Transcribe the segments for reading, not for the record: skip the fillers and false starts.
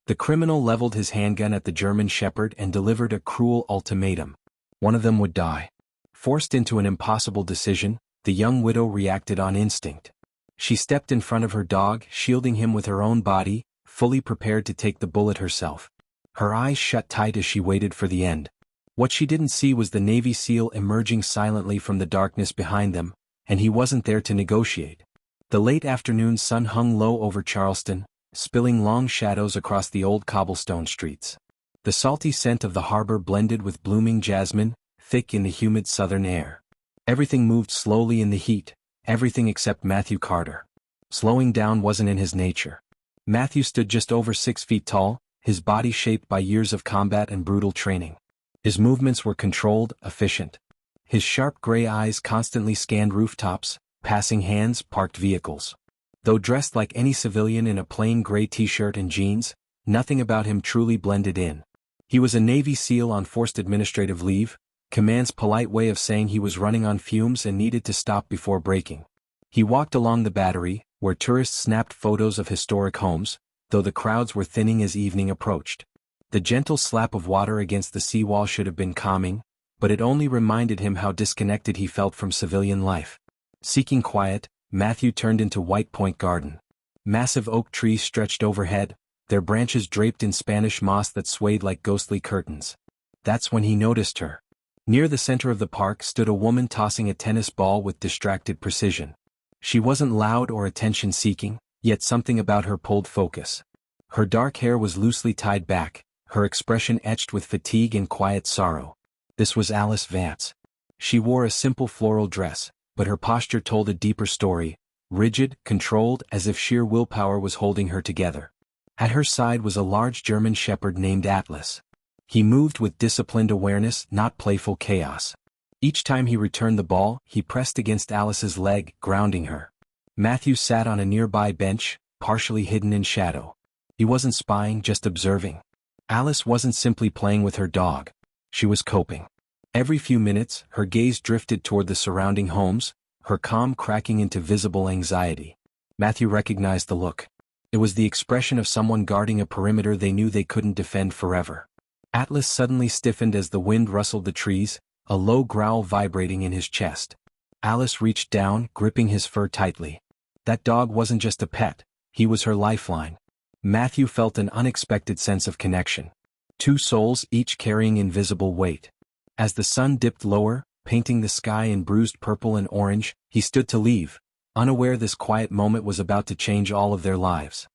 The criminal leveled his handgun at the German shepherd and delivered a cruel ultimatum. One of them would die. Forced into an impossible decision, the young widow reacted on instinct. She stepped in front of her dog, shielding him with her own body, fully prepared to take the bullet herself. Her eyes shut tight as she waited for the end. What she didn't see was the Navy SEAL emerging silently from the darkness behind them, and he wasn't there to negotiate. The late afternoon sun hung low over Charleston, spilling long shadows across the old cobblestone streets. The salty scent of the harbor blended with blooming jasmine, thick in the humid southern air. Everything moved slowly in the heat, everything except Matthew Carter. Slowing down wasn't in his nature. Matthew stood just over 6 feet tall, his body shaped by years of combat and brutal training. His movements were controlled, efficient. His sharp gray eyes constantly scanned rooftops, passing hands, parked vehicles. Though dressed like any civilian in a plain gray t-shirt and jeans, nothing about him truly blended in. He was a Navy SEAL on forced administrative leave, command's polite way of saying he was running on fumes and needed to stop before breaking. He walked along the Battery, where tourists snapped photos of historic homes, though the crowds were thinning as evening approached. The gentle slap of water against the seawall should have been calming, but it only reminded him how disconnected he felt from civilian life. Seeking quiet, Matthew turned into White Point Garden. Massive oak trees stretched overhead, their branches draped in Spanish moss that swayed like ghostly curtains. That's when he noticed her. Near the center of the park stood a woman tossing a tennis ball with distracted precision. She wasn't loud or attention-seeking, yet something about her pulled focus. Her dark hair was loosely tied back, her expression etched with fatigue and quiet sorrow. This was Alice Vance. She wore a simple floral dress, but her posture told a deeper story, rigid, controlled, as if sheer willpower was holding her together. At her side was a large German shepherd named Atlas. He moved with disciplined awareness, not playful chaos. Each time he returned the ball, he pressed against Alice's leg, grounding her. Matthew sat on a nearby bench, partially hidden in shadow. He wasn't spying, just observing. Alice wasn't simply playing with her dog. She was coping. Every few minutes, her gaze drifted toward the surrounding homes, her calm cracking into visible anxiety. Matthew recognized the look. It was the expression of someone guarding a perimeter they knew they couldn't defend forever. Atlas suddenly stiffened as the wind rustled the trees, a low growl vibrating in his chest. Alice reached down, gripping his fur tightly. That dog wasn't just a pet, he was her lifeline. Matthew felt an unexpected sense of connection. Two souls, each carrying invisible weight. As the sun dipped lower, painting the sky in bruised purple and orange, he stood to leave, unaware this quiet moment was about to change all of their lives.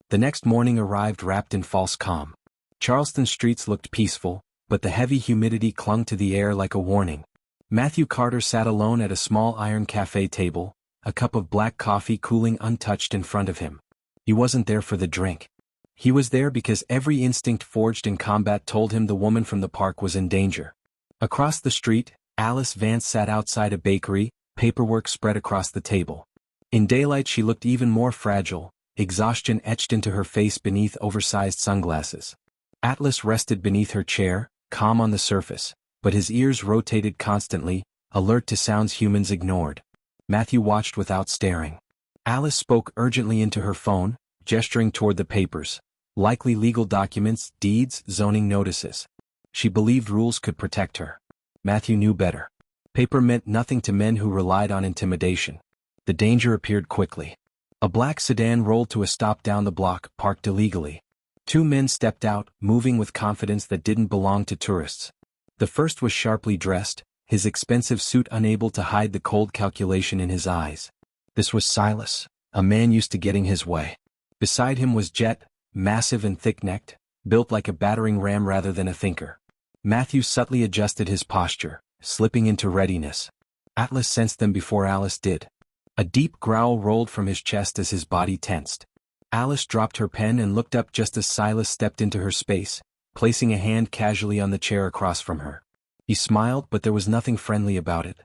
The next morning arrived wrapped in false calm. Charleston streets looked peaceful, but the heavy humidity clung to the air like a warning. Matthew Carter sat alone at a small iron cafe table, a cup of black coffee cooling untouched in front of him. He wasn't there for the drink. He was there because every instinct forged in combat told him the woman from the park was in danger. Across the street, Alice Vance sat outside a bakery, paperwork spread across the table. In daylight she looked even more fragile, exhaustion etched into her face beneath oversized sunglasses. Atlas rested beneath her chair, calm on the surface, but his ears rotated constantly, alert to sounds humans ignored. Matthew watched without staring. Alice spoke urgently into her phone, gesturing toward the papers. Likely legal documents, deeds, zoning notices. She believed rules could protect her. Matthew knew better. Paper meant nothing to men who relied on intimidation. The danger appeared quickly. A black sedan rolled to a stop down the block, parked illegally. Two men stepped out, moving with confidence that didn't belong to tourists. The first was sharply dressed, his expensive suit unable to hide the cold calculation in his eyes. This was Silas, a man used to getting his way. Beside him was Jet, massive and thick-necked, built like a battering ram rather than a thinker. Matthew subtly adjusted his posture, slipping into readiness. Atlas sensed them before Alice did. A deep growl rolled from his chest as his body tensed. Alice dropped her pen and looked up just as Silas stepped into her space, placing a hand casually on the chair across from her. He smiled, but there was nothing friendly about it.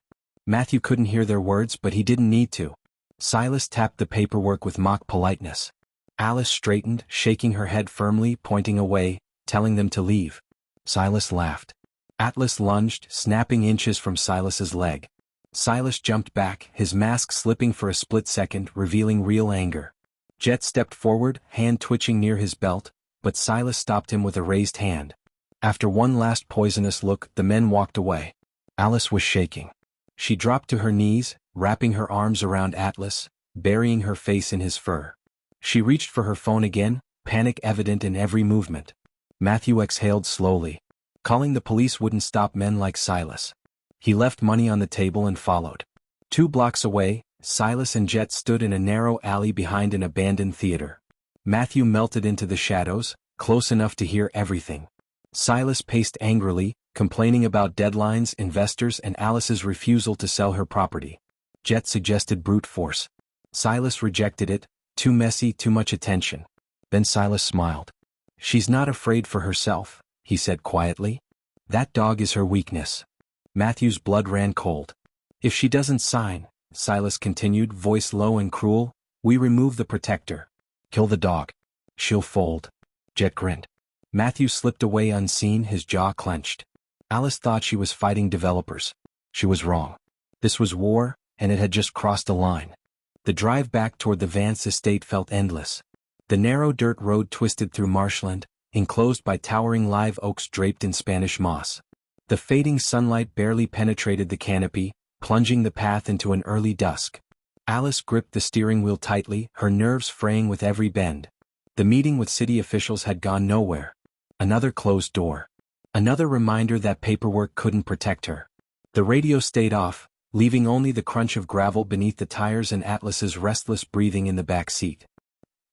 Matthew couldn't hear their words, but he didn't need to. Silas tapped the paperwork with mock politeness. Alice straightened, shaking her head firmly, pointing away, telling them to leave. Silas laughed. Atlas lunged, snapping inches from Silas's leg. Silas jumped back, his mask slipping for a split second, revealing real anger. Jet stepped forward, hand twitching near his belt, but Silas stopped him with a raised hand. After one last poisonous look, the men walked away. Alice was shaking. She dropped to her knees, wrapping her arms around Atlas, burying her face in his fur. She reached for her phone again, panic evident in every movement. Matthew exhaled slowly. Calling the police wouldn't stop men like Silas. He left money on the table and followed. 2 blocks away, Silas and Jet stood in a narrow alley behind an abandoned theater. Matthew melted into the shadows, close enough to hear everything. Silas paced angrily, complaining about deadlines, investors, and Alice's refusal to sell her property. Jet suggested brute force. Silas rejected it, too messy, too much attention. Then Silas smiled. "She's not afraid for herself," he said quietly. "That dog is her weakness." Matthew's blood ran cold. "If she doesn't sign," Silas continued, voice low and cruel, "we remove the protector. Kill the dog. She'll fold." Jet grinned. Matthew slipped away unseen, his jaw clenched. Alice thought she was fighting developers. She was wrong. This was war, and it had just crossed a line. The drive back toward the Vance estate felt endless. The narrow dirt road twisted through marshland, enclosed by towering live oaks draped in Spanish moss. The fading sunlight barely penetrated the canopy, plunging the path into an early dusk. Alice gripped the steering wheel tightly, her nerves fraying with every bend. The meeting with city officials had gone nowhere. Another closed door. Another reminder that paperwork couldn't protect her. The radio stayed off, leaving only the crunch of gravel beneath the tires and Atlas's restless breathing in the back seat.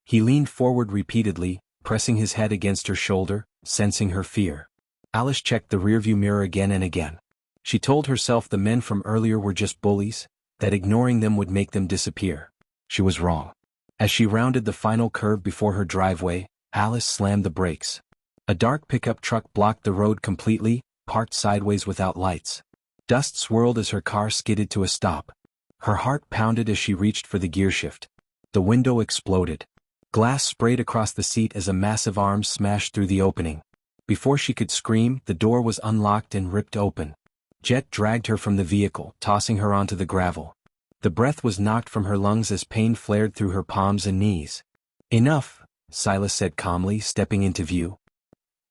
He leaned forward repeatedly, pressing his head against her shoulder, sensing her fear. Alice checked the rearview mirror again and again. She told herself the men from earlier were just bullies, that ignoring them would make them disappear. She was wrong. As she rounded the final curve before her driveway, Alice slammed the brakes. A dark pickup truck blocked the road completely, parked sideways without lights. Dust swirled as her car skidded to a stop. Her heart pounded as she reached for the gearshift. The window exploded. Glass sprayed across the seat as a massive arm smashed through the opening. Before she could scream, the door was unlocked and ripped open. Jet dragged her from the vehicle, tossing her onto the gravel. The breath was knocked from her lungs as pain flared through her palms and knees. "Enough," Silas said calmly, stepping into view.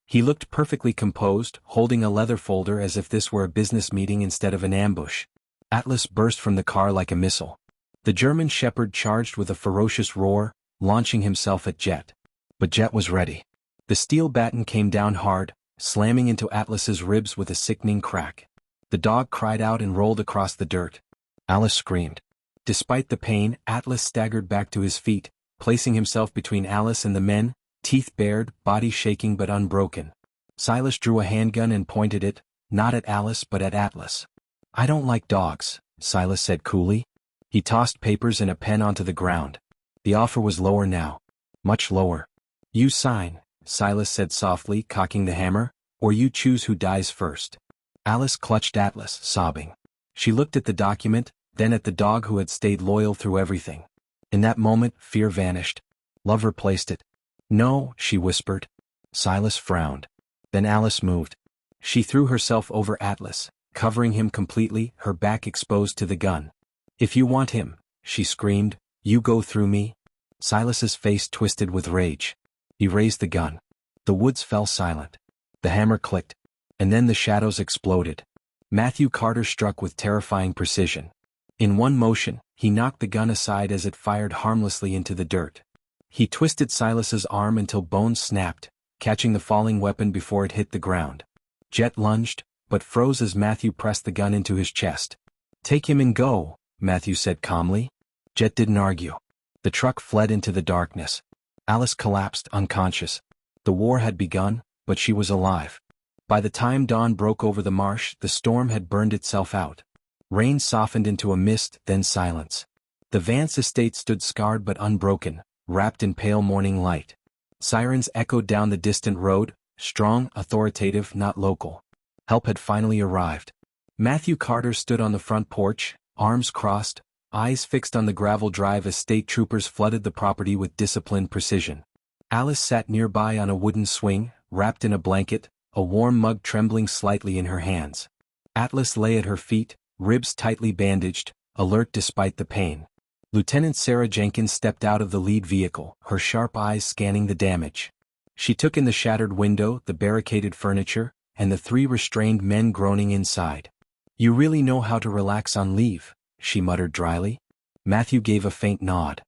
He looked perfectly composed, holding a leather folder as if this were a business meeting instead of an ambush. Atlas burst from the car like a missile. The German shepherd charged with a ferocious roar, launching himself at Jet. But Jet was ready. The steel baton came down hard, slamming into Atlas's ribs with a sickening crack. The dog cried out and rolled across the dirt. Alice screamed. Despite the pain, Atlas staggered back to his feet, placing himself between Alice and the men, teeth bared, body shaking but unbroken. Silas drew a handgun and pointed it, not at Alice but at Atlas. "I don't like dogs," Silas said coolly. He tossed papers and a pen onto the ground. The offer was lower now. Much lower. "You sign," Silas said softly, cocking the hammer, "or you choose who dies first." Alice clutched Atlas, sobbing. She looked at the document, then at the dog who had stayed loyal through everything. In that moment, fear vanished. Love replaced it. "No," she whispered. Silas frowned. Then Alice moved. She threw herself over Atlas, covering him completely, her back exposed to the gun. "If you want him," she screamed, "you go through me." Silas's face twisted with rage. He raised the gun. The woods fell silent. The hammer clicked. And then the shadows exploded. Matthew Carter struck with terrifying precision. In one motion, he knocked the gun aside as it fired harmlessly into the dirt. He twisted Silas's arm until bones snapped, catching the falling weapon before it hit the ground. Jet lunged, but froze as Matthew pressed the gun into his chest. "Take him and go," Matthew said calmly. Jet didn't argue. The truck fled into the darkness. Alice collapsed, unconscious. The war had begun, but she was alive. By the time dawn broke over the marsh, the storm had burned itself out. Rain softened into a mist, then silence. The Vance estate stood scarred but unbroken, wrapped in pale morning light. Sirens echoed down the distant road, strong, authoritative, not local. Help had finally arrived. Matthew Carter stood on the front porch, arms crossed, eyes fixed on the gravel drive as state troopers flooded the property with disciplined precision. Alice sat nearby on a wooden swing, wrapped in a blanket, a warm mug trembling slightly in her hands. Atlas lay at her feet, ribs tightly bandaged, alert despite the pain. Lieutenant Sarah Jenkins stepped out of the lead vehicle, her sharp eyes scanning the damage. She took in the shattered window, the barricaded furniture, and the 3 restrained men groaning inside. "You really know how to relax on leave," she muttered dryly. Matthew gave a faint nod.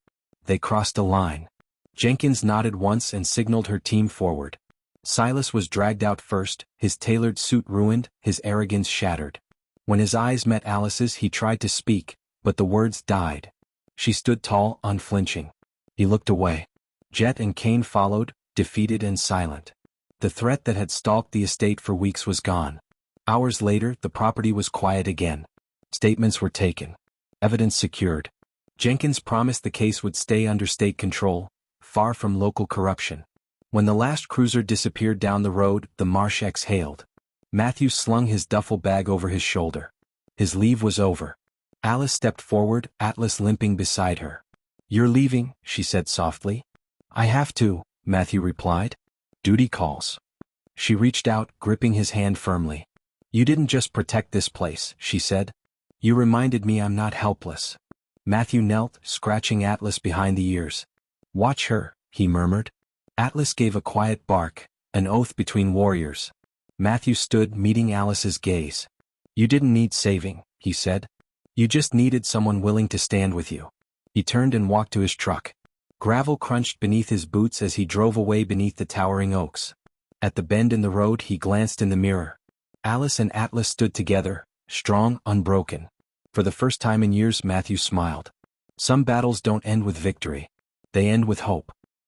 They crossed a line. Jenkins nodded once and signaled her team forward. Silas was dragged out first, his tailored suit ruined, his arrogance shattered. When his eyes met Alice's, he tried to speak, but the words died. She stood tall, unflinching. He looked away. Jet and Kane followed, defeated and silent. The threat that had stalked the estate for weeks was gone. Hours later, the property was quiet again. Statements were taken. Evidence secured. Jenkins promised the case would stay under state control, far from local corruption. When the last cruiser disappeared down the road, the marsh exhaled. Matthew slung his duffel bag over his shoulder. His leave was over. Alice stepped forward, Atlas limping beside her. "You're leaving," she said softly. "I have to," Matthew replied. "Duty calls." She reached out, gripping his hand firmly. "You didn't just protect this place," she said. "You reminded me I'm not helpless." Matthew knelt, scratching Atlas behind the ears. "Watch her," he murmured. Atlas gave a quiet bark, an oath between warriors. Matthew stood, meeting Alice's gaze. "You didn't need saving," he said. "You just needed someone willing to stand with you." He turned and walked to his truck. Gravel crunched beneath his boots as he drove away beneath the towering oaks. At the bend in the road, he glanced in the mirror. Alice and Atlas stood together, strong, unbroken. For the first time in years, Matthew smiled. Some battles don't end with victory. They end with hope.